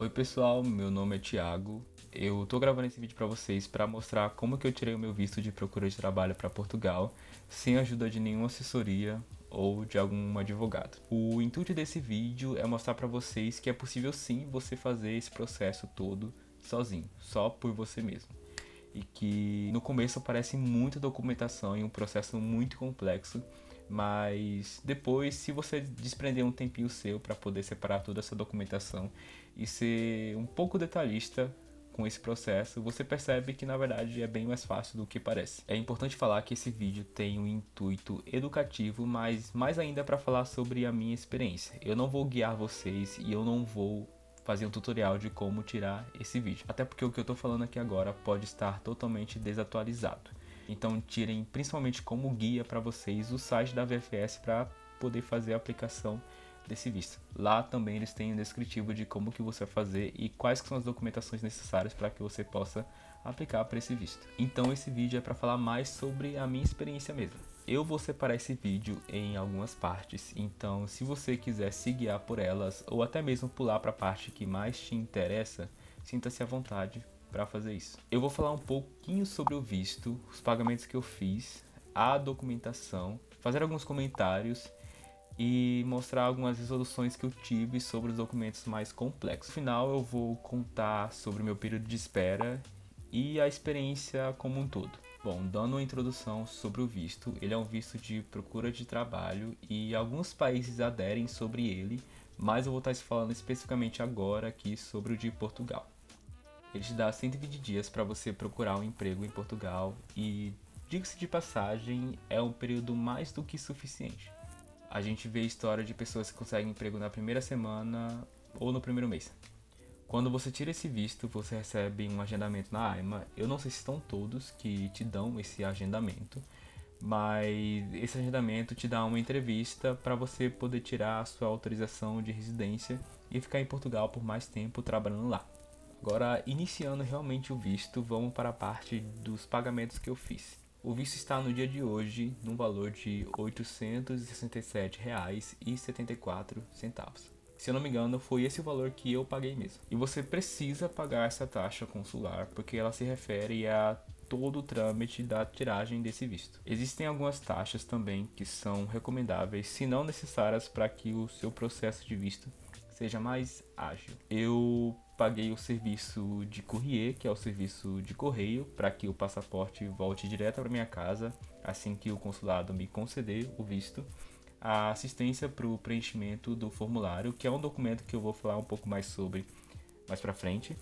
Oi pessoal, meu nome é Thiago. Eu tô gravando esse vídeo para vocês para mostrar como que eu tirei o meu visto de procura de trabalho para Portugal sem a ajuda de nenhuma assessoria ou de algum advogado. O intuito desse vídeo é mostrar para vocês que é possível sim você fazer esse processo todo sozinho, só por você mesmo. E que no começo parece muita documentação e um processo muito complexo, mas depois, se você desprender um tempinho seu para poder separar toda essa documentação e ser um pouco detalhista com esse processo, você percebe que na verdade é bem mais fácil do que parece. É importante falar que esse vídeo tem um intuito educativo, mas mais ainda para falar sobre a minha experiência. Eu não vou guiar vocês e eu não vou fazer um tutorial de como tirar esse vídeo. Até porque o que eu estou falando aqui agora pode estar totalmente desatualizado. Então tirem principalmente como guia para vocês o site da VFS para poder fazer a aplicação desse visto. Lá também eles têm um descritivo de como que você vai fazer e quais que são as documentações necessárias para que você possa aplicar para esse visto. Então esse vídeo é para falar mais sobre a minha experiência mesmo. Eu vou separar esse vídeo em algumas partes, então se você quiser se guiar por elas ou até mesmo pular para a parte que mais te interessa, sinta-se à vontade para fazer isso. Eu vou falar um pouquinho sobre o visto, os pagamentos que eu fiz, a documentação, fazer alguns comentários e mostrar algumas resoluções que eu tive sobre os documentos mais complexos. No final eu vou contar sobre o meu período de espera e a experiência como um todo. Bom, dando uma introdução sobre o visto, ele é um visto de procura de trabalho e alguns países aderem sobre ele, mas eu vou estar falando especificamente agora aqui sobre o de Portugal. Ele te dá 120 dias para você procurar um emprego em Portugal e, diga-se de passagem, é um período mais do que suficiente. A gente vê história de pessoas que conseguem emprego na primeira semana ou no primeiro mês. Quando você tira esse visto, você recebe um agendamento na AIMA. Eu não sei se estão todos que te dão esse agendamento, mas esse agendamento te dá uma entrevista para você poder tirar a sua autorização de residência e ficar em Portugal por mais tempo trabalhando lá. Agora, iniciando realmente o visto, vamos para a parte dos pagamentos que eu fiz. O visto está no dia de hoje num valor de R$ 867,74. Se eu não me engano, foi esse o valor que eu paguei mesmo. E você precisa pagar essa taxa consular porque ela se refere a todo o trâmite da tiragem desse visto. Existem algumas taxas também que são recomendáveis, se não necessárias, para que o seu processo de visto seja mais ágil. Eu paguei o serviço de courrier, que é o serviço de correio, para que o passaporte volte direto para minha casa assim que o consulado me conceder o visto. A assistência para o preenchimento do formulário, que é um documento que eu vou falar um pouco mais sobre mais para frente.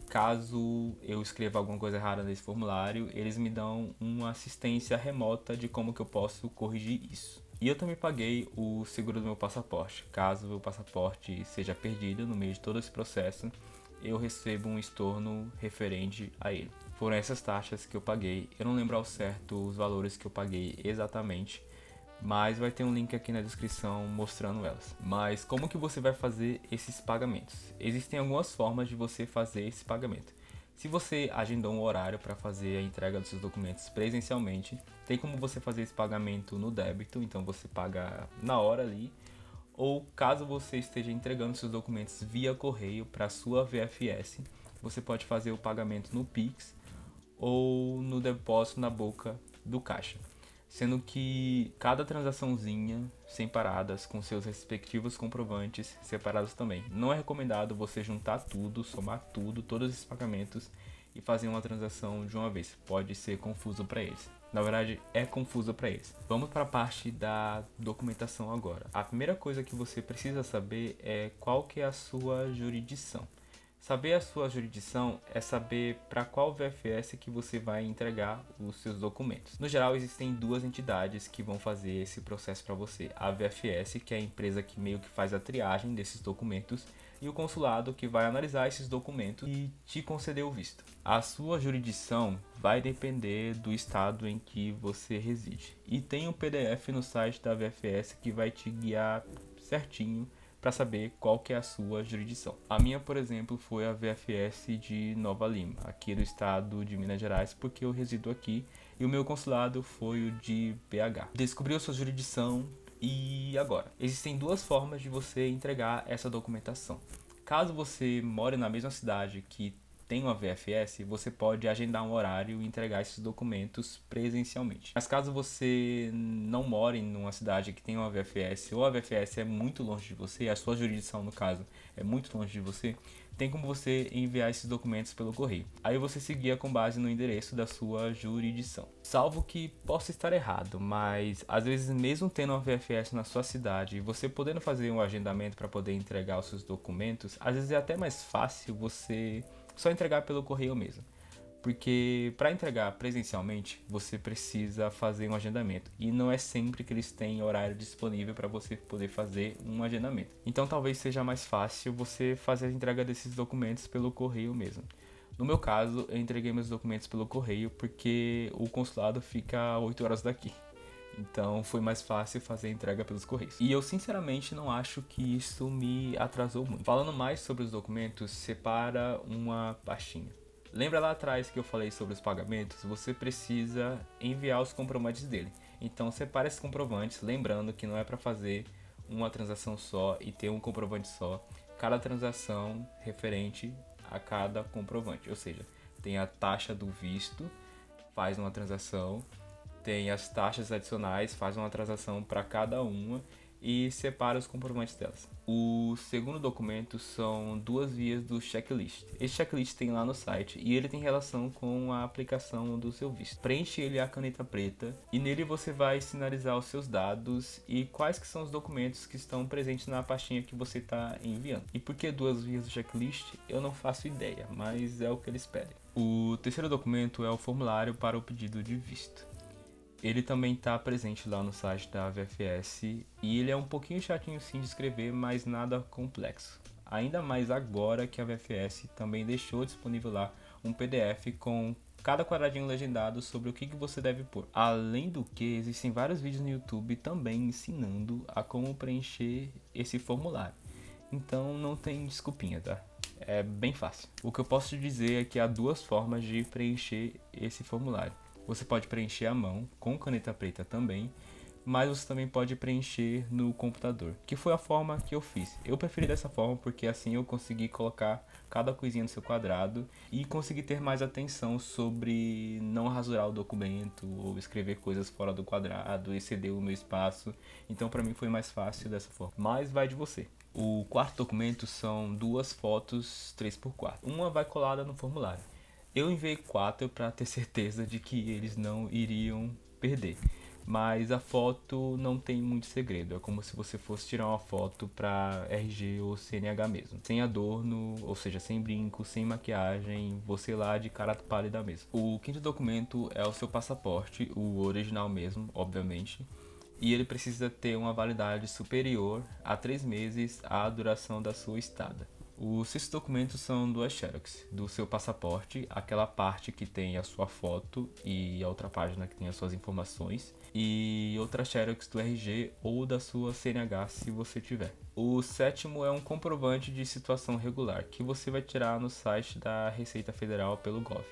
Caso eu escreva alguma coisa errada nesse formulário, eles me dão uma assistência remota de como que eu posso corrigir isso. E eu também paguei o seguro do meu passaporte. Caso o meu passaporte seja perdido no meio de todo esse processo, eu recebo um estorno referente a ele. Foram essas taxas que eu paguei. Eu não lembro ao certo os valores que eu paguei exatamente, mas vai ter um link aqui na descrição mostrando elas. Mas como que você vai fazer esses pagamentos? Existem algumas formas de você fazer esse pagamento. Se você agendou um horário para fazer a entrega dos seus documentos presencialmente, tem como você fazer esse pagamento no débito, então você paga na hora ali. Ou caso você esteja entregando seus documentos via correio para sua VFS, você pode fazer o pagamento no Pix ou no depósito na boca do caixa. Sendo que cada transaçãozinha separadas com seus respectivos comprovantes separados também. Não é recomendado você juntar tudo, somar tudo, todos esses pagamentos e fazer uma transação de uma vez. Pode ser confuso para eles. Na verdade, é confuso para eles. Vamos para a parte da documentação agora. A primeira coisa que você precisa saber é qual que é a sua jurisdição. Saber a sua jurisdição é saber para qual VFS que você vai entregar os seus documentos. No geral, existem duas entidades que vão fazer esse processo para você. A VFS, que é a empresa que meio que faz a triagem desses documentos, e o consulado, que vai analisar esses documentos e te conceder o visto. A sua jurisdição vai depender do estado em que você reside. E tem um PDF no site da VFS que vai te guiar certinho para saber qual que é a sua jurisdição. A minha, por exemplo, foi a VFS de Nova Lima, aqui do estado de Minas Gerais, porque eu resido aqui, e o meu consulado foi o de BH. Descobriu a sua jurisdição e agora? Existem duas formas de você entregar essa documentação. Caso você more na mesma cidade que tem uma VFS, você pode agendar um horário e entregar esses documentos presencialmente. Mas caso você não more numa cidade que tem uma VFS, ou a VFS é muito longe de você, a sua jurisdição, no caso, é muito longe de você, tem como você enviar esses documentos pelo correio. Aí você se guia com base no endereço da sua jurisdição. Salvo que possa estar errado, mas às vezes mesmo tendo uma VFS na sua cidade e você podendo fazer um agendamento para poder entregar os seus documentos, às vezes é até mais fácil você só entregar pelo correio mesmo. Porque para entregar presencialmente, você precisa fazer um agendamento. E não é sempre que eles têm horário disponível para você poder fazer um agendamento. Então talvez seja mais fácil você fazer a entrega desses documentos pelo correio mesmo. No meu caso, eu entreguei meus documentos pelo correio porque o consulado fica a 8 horas daqui. Então foi mais fácil fazer a entrega pelos correios. E eu sinceramente não acho que isso me atrasou muito. Falando mais sobre os documentos, separa uma pastinha. Lembra lá atrás que eu falei sobre os pagamentos? Você precisa enviar os comprovantes dele. Então separa esses comprovantes, lembrando que não é para fazer uma transação só e ter um comprovante só. Cada transação referente a cada comprovante. Ou seja, tem a taxa do visto, faz uma transação, tem as taxas adicionais, faz uma transação para cada uma e separa os comprovantes delas. O segundo documento são 2 vias do checklist. Esse checklist tem lá no site e ele tem relação com a aplicação do seu visto. Preenche ele a caneta preta e nele você vai sinalizar os seus dados e quais que são os documentos que estão presentes na pastinha que você está enviando. E por que 2 vias do checklist? Eu não faço ideia, mas é o que eles pedem. O terceiro documento é o formulário para o pedido de visto. Ele também está presente lá no site da VFS e ele é um pouquinho chatinho sim de escrever, mas nada complexo. Ainda mais agora que a VFS também deixou disponível lá um PDF com cada quadradinho legendado sobre o que você deve pôr. Além do que, existem vários vídeos no YouTube também ensinando a como preencher esse formulário. Então não tem desculpinha, tá? É bem fácil. O que eu posso te dizer é que há 2 formas de preencher esse formulário. Você pode preencher à mão, com caneta preta também, mas você também pode preencher no computador, que foi a forma que eu fiz. Eu preferi dessa forma porque assim eu consegui colocar cada coisinha no seu quadrado e consegui ter mais atenção sobre não rasurar o documento ou escrever coisas fora do quadrado, exceder o meu espaço. Então para mim foi mais fácil dessa forma, mas vai de você. O quarto documento são 2 fotos 3x4. Uma vai colada no formulário. Eu enviei 4 para ter certeza de que eles não iriam perder. Mas a foto não tem muito segredo. É como se você fosse tirar uma foto para RG ou CNH mesmo. Sem adorno, ou seja, sem brinco, sem maquiagem, você lá de cara pálida mesmo. O quinto documento é o seu passaporte, o original mesmo, obviamente. E ele precisa ter uma validade superior a 3 meses à duração da sua estada. Os 6 documentos são 2 xerox do seu passaporte, aquela parte que tem a sua foto e a outra página que tem as suas informações, e outra xerox do RG ou da sua CNH se você tiver. O sétimo é um comprovante de situação regular que você vai tirar no site da Receita Federal pelo Gov.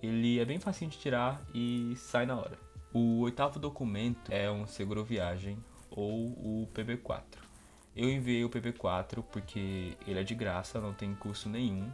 Ele é bem facinho de tirar e sai na hora. O oitavo documento é um seguro viagem ou o PB4. Eu enviei o PB4 porque ele é de graça, não tem custo nenhum.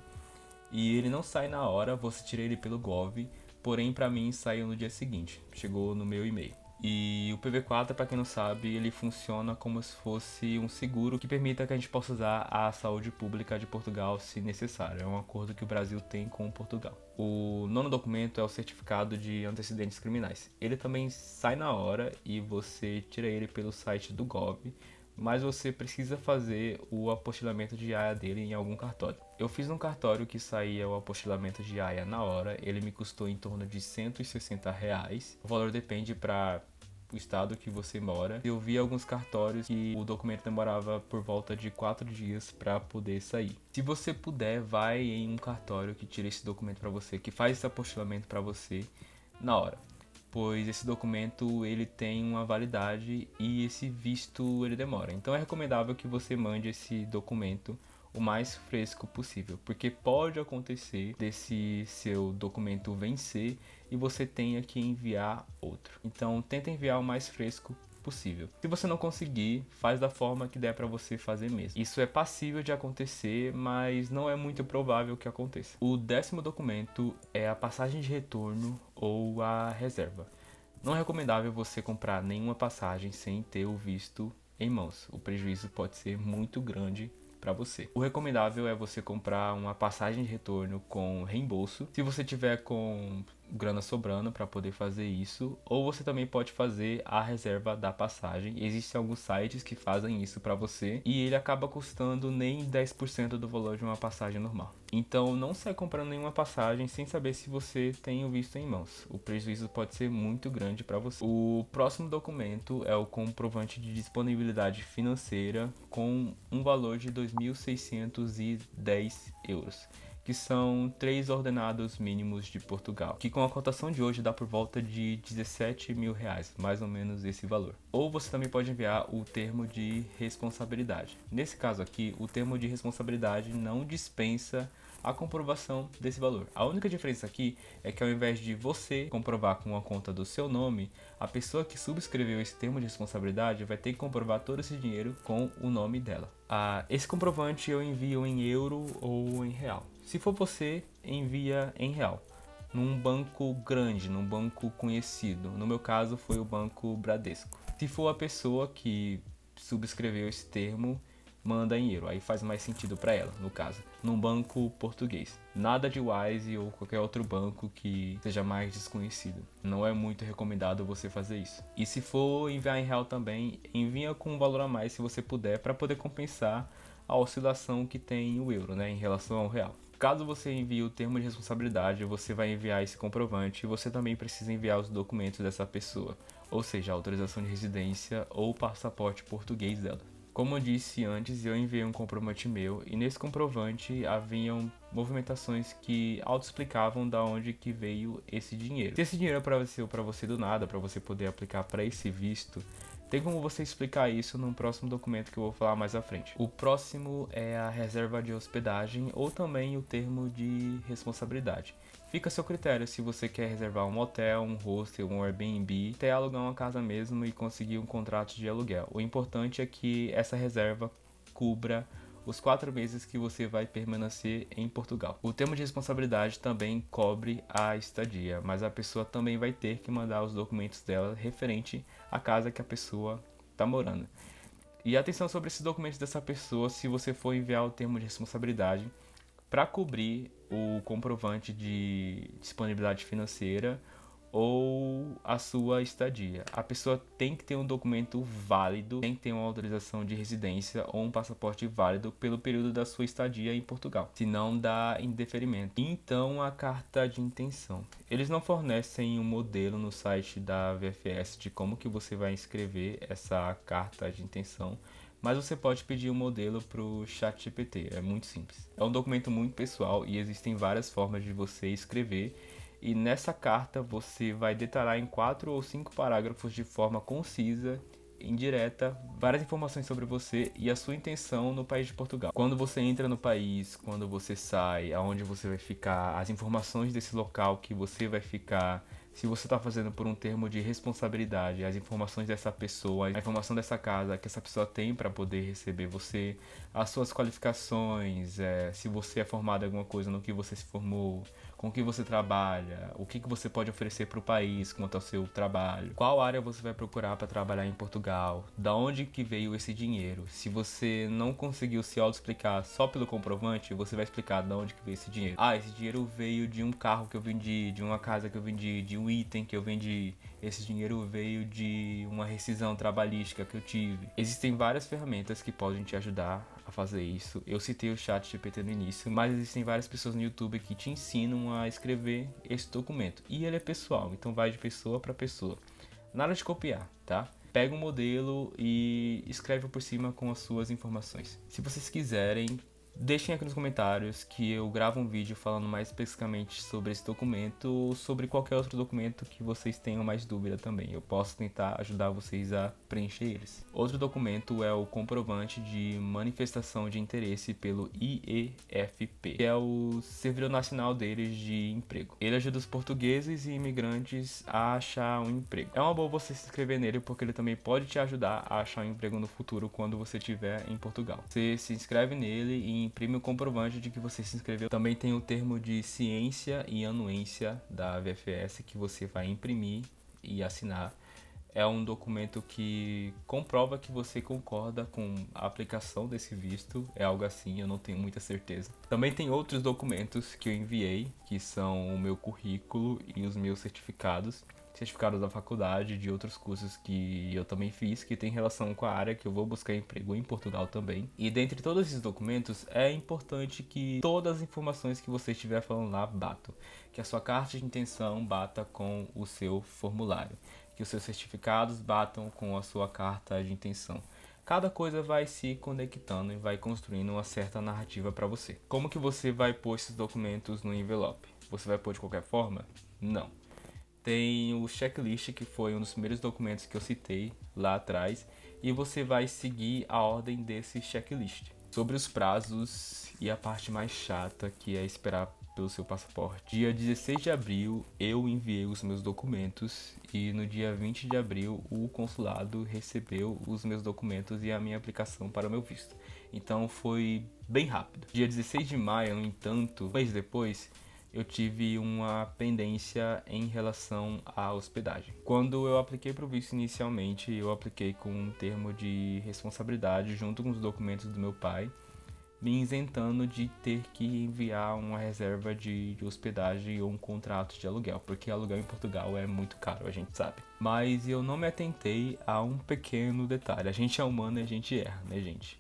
E ele não sai na hora, você tira ele pelo Gov, porém para mim saiu no dia seguinte, chegou no meu e-mail. E o PB4, para quem não sabe, ele funciona como se fosse um seguro que permita que a gente possa usar a saúde pública de Portugal se necessário. É um acordo que o Brasil tem com Portugal. O nono documento é o certificado de antecedentes criminais. Ele também sai na hora e você tira ele pelo site do Gov, mas você precisa fazer o apostilamento de AIA dele em algum cartório. Eu fiz num cartório que saía o apostilamento de AIA na hora, ele me custou em torno de R$ 160. O valor depende para o estado que você mora. Eu vi alguns cartórios que o documento demorava por volta de 4 dias para poder sair. Se você puder, vai em um cartório que tira esse documento para você, que faz esse apostilamento para você na hora. Pois esse documento ele tem uma validade e esse visto ele demora. Então é recomendável que você mande esse documento o mais fresco possível, porque pode acontecer desse seu documento vencer e você tenha que enviar outro. Então tenta enviar o mais fresco possível. Se você não conseguir, faz da forma que der para você fazer mesmo. Isso é passível de acontecer, mas não é muito provável que aconteça. O 10º documento é a passagem de retorno ou a reserva. Não é recomendável você comprar nenhuma passagem sem ter o visto em mãos. O prejuízo pode ser muito grande para você. O recomendável é você comprar uma passagem de retorno com reembolso, se você tiver com grana sobrando para poder fazer isso, ou você também pode fazer a reserva da passagem. Existem alguns sites que fazem isso para você e ele acaba custando nem 10% do valor de uma passagem normal. Então não sai comprando nenhuma passagem sem saber se você tem o visto em mãos. O prejuízo pode ser muito grande para você. O próximo documento é o comprovante de disponibilidade financeira com um valor de 2.610 euros. Que são 3 ordenados mínimos de Portugal, que com a cotação de hoje dá por volta de 17 mil reais, mais ou menos esse valor. Ou você também pode enviar o termo de responsabilidade. Nesse caso aqui, o termo de responsabilidade não dispensa a comprovação desse valor. A única diferença aqui é que ao invés de você comprovar com uma conta do seu nome, a pessoa que subscreveu esse termo de responsabilidade vai ter que comprovar todo esse dinheiro com o nome dela. Esse comprovante eu envio em euro ou em real. Se for você, envia em real, num banco grande, num banco conhecido. No meu caso foi o Banco Bradesco. Se for a pessoa que subscreveu esse termo, manda em euro, aí faz mais sentido para ela, no caso, num banco português. Nada de Wise ou qualquer outro banco que seja mais desconhecido. Não é muito recomendado você fazer isso. E se for enviar em real também, envia com um valor a mais se você puder, para poder compensar a oscilação que tem o euro, né, em relação ao real. Caso você envie o termo de responsabilidade, você vai enviar esse comprovante e você também precisa enviar os documentos dessa pessoa, ou seja, a autorização de residência ou o passaporte português dela. Como eu disse antes, eu enviei um comprovante meu e nesse comprovante haviam movimentações que autoexplicavam da onde que veio esse dinheiro. Se esse dinheiro apareceu para você do nada, para você poder aplicar para esse visto, tem como você explicar isso num próximo documento que eu vou falar mais à frente. O próximo é a reserva de hospedagem ou também o termo de responsabilidade. Fica a seu critério se você quer reservar um hotel, um hostel, um Airbnb, até alugar uma casa mesmo e conseguir um contrato de aluguel. O importante é que essa reserva cubra os 4 meses que você vai permanecer em Portugal. O termo de responsabilidade também cobre a estadia, mas a pessoa também vai ter que mandar os documentos dela referente à casa que a pessoa está morando. E atenção sobre esses documentos dessa pessoa se você for enviar o termo de responsabilidade para cobrir o comprovante de disponibilidade financeira ou a sua estadia. A pessoa tem que ter um documento válido, tem que ter uma autorização de residência ou um passaporte válido pelo período da sua estadia em Portugal, senão dá indeferimento. Então a carta de intenção. Eles não fornecem um modelo no site da VFS de como que você vai escrever essa carta de intenção, mas você pode pedir um modelo para o ChatGPT, é muito simples. É um documento muito pessoal e existem várias formas de você escrever. E nessa carta você vai detalhar em 4 ou 5 parágrafos de forma concisa, indireta, várias informações sobre você e a sua intenção no país de Portugal. Quando você entra no país, quando você sai, aonde você vai ficar, as informações desse local que você vai ficar, se você está fazendo por um termo de responsabilidade, as informações dessa pessoa, a informação dessa casa que essa pessoa tem para poder receber você, as suas qualificações, se você é formado em alguma coisa no que você se formou, com o que você trabalha, o que você pode oferecer para o país quanto ao seu trabalho, qual área você vai procurar para trabalhar em Portugal, da onde que veio esse dinheiro. Se você não conseguiu se auto-explicar só pelo comprovante, você vai explicar da onde que veio esse dinheiro. Esse dinheiro veio de um carro que eu vendi, de uma casa que eu vendi, de um item que eu vendi. Esse dinheiro veio de uma rescisão trabalhística que eu tive. Existem várias ferramentas que podem te ajudar a fazer isso. Eu citei o ChatGPT no início, mas existem várias pessoas no YouTube que te ensinam a escrever esse documento. E ele é pessoal, então vai de pessoa para pessoa. Nada de copiar, tá? Pega um modelo e escreve por cima com as suas informações. Se vocês quiserem, Deixem aqui nos comentários que eu gravo um vídeo falando mais especificamente sobre esse documento ou sobre qualquer outro documento que vocês tenham mais dúvida também. Eu posso tentar ajudar vocês a preencher eles. Outro documento é o comprovante de manifestação de interesse pelo IEFP, que é o servidor nacional deles de emprego. Ele ajuda os portugueses e imigrantes a achar um emprego. É uma boa você se inscrever nele porque ele também pode te ajudar a achar um emprego no futuro quando você estiver em Portugal. Você se inscreve nele e imprime o comprovante de que você se inscreveu. Também tem o termo de ciência e anuência da VFS que você vai imprimir e assinar. É um documento que comprova que você concorda com a aplicação desse visto. É algo assim, eu não tenho muita certeza. Também tem outros documentos que eu enviei, que são o meu currículo e os meus certificados da faculdade, de outros cursos que eu também fiz, que tem relação com a área que eu vou buscar emprego em Portugal também. E dentre todos esses documentos, é importante que todas as informações que você estiver falando lá batam. Que a sua carta de intenção bata com o seu formulário. Que os seus certificados batam com a sua carta de intenção. Cada coisa vai se conectando e vai construindo uma certa narrativa para você. Como que você vai pôr esses documentos no envelope? Você vai pôr de qualquer forma? Não. Tem o checklist, que foi um dos primeiros documentos que eu citei lá atrás, e você vai seguir a ordem desse checklist. Sobre os prazos e a parte mais chata, que é esperar pelo seu passaporte. Dia 16 de abril eu enviei os meus documentos e no dia 20 de abril o consulado recebeu os meus documentos e a minha aplicação para o meu visto. Então foi bem rápido. Dia 16 de maio, no entanto, um mês depois, eu tive uma pendência em relação à hospedagem. Quando eu apliquei para o visto inicialmente, eu apliquei com um termo de responsabilidade junto com os documentos do meu pai, me isentando de ter que enviar uma reserva de hospedagem ou um contrato de aluguel, porque aluguel em Portugal é muito caro, a gente sabe. Mas eu não me atentei a um pequeno detalhe. A gente é humano e a gente erra, né, gente?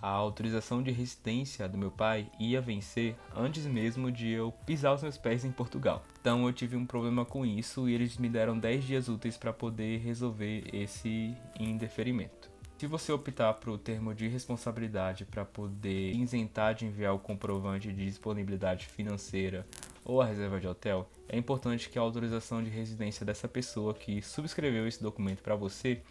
A autorização de residência do meu pai ia vencer antes mesmo de eu pisar os meus pés em Portugal. Então eu tive um problema com isso e eles me deram 10 dias úteis para poder resolver esse indeferimento. Se você optar para o termo de responsabilidade para poder isentar de enviar o comprovante de disponibilidade financeira ou a reserva de hotel, é importante que a autorização de residência dessa pessoa que subscreveu esse documento para você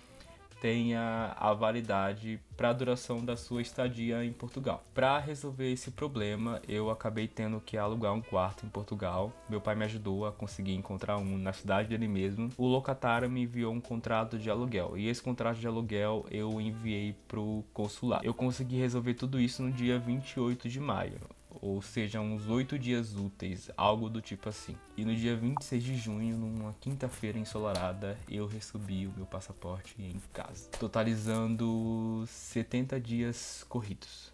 tenha a validade para a duração da sua estadia em Portugal. Para resolver esse problema, eu acabei tendo que alugar um quarto em Portugal. Meu pai me ajudou a conseguir encontrar um na cidade dele mesmo. O locatário me enviou um contrato de aluguel e esse contrato de aluguel eu enviei pro consulado. Eu consegui resolver tudo isso no dia 28 de maio. Ou seja, uns 8 dias úteis, algo do tipo assim. E no dia 26 de junho, numa quinta-feira ensolarada, eu recebi o meu passaporte em casa, totalizando 70 dias corridos.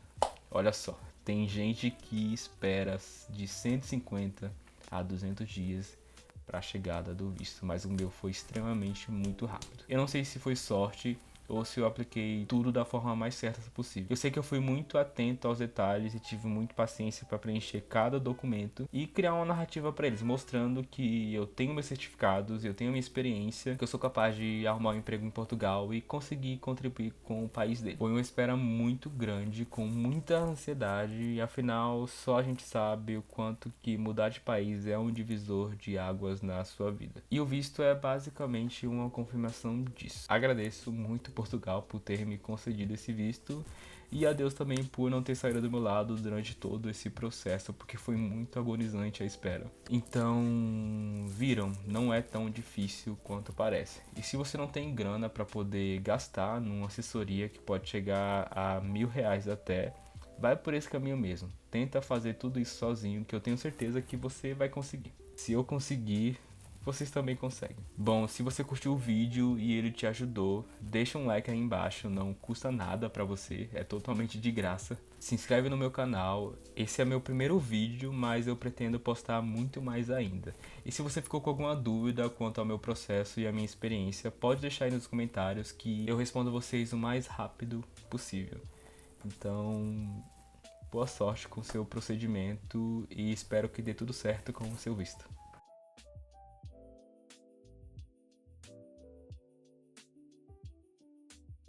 Olha só, tem gente que espera de 150 a 200 dias para a chegada do visto, mas o meu foi extremamente muito rápido. Eu não sei se foi sorte ou se eu apliquei tudo da forma mais certa possível. Eu sei que eu fui muito atento aos detalhes e tive muita paciência para preencher cada documento e criar uma narrativa para eles, mostrando que eu tenho meus certificados, eu tenho minha experiência, que eu sou capaz de arrumar um emprego em Portugal e conseguir contribuir com o país dele. Foi uma espera muito grande, com muita ansiedade, e afinal só a gente sabe o quanto que mudar de país é um divisor de águas na sua vida. E o visto é basicamente uma confirmação disso. Agradeço muito Portugal por ter me concedido esse visto e a Deus também por não ter saído do meu lado durante todo esse processo, porque foi muito agonizante a espera. Então, viram, não é tão difícil quanto parece. E se você não tem grana para poder gastar numa assessoria que pode chegar a R$1.000 até, vai por esse caminho mesmo. Tenta fazer tudo isso sozinho, que eu tenho certeza que você vai conseguir. Se eu conseguir, vocês também conseguem. Bom, se você curtiu o vídeo e ele te ajudou, deixa um like aí embaixo, não custa nada pra você, é totalmente de graça. Se inscreve no meu canal, esse é meu primeiro vídeo, mas eu pretendo postar muito mais ainda. E se você ficou com alguma dúvida quanto ao meu processo e a minha experiência, pode deixar aí nos comentários que eu respondo vocês o mais rápido possível. Então, boa sorte com o seu procedimento e espero que dê tudo certo com o seu visto.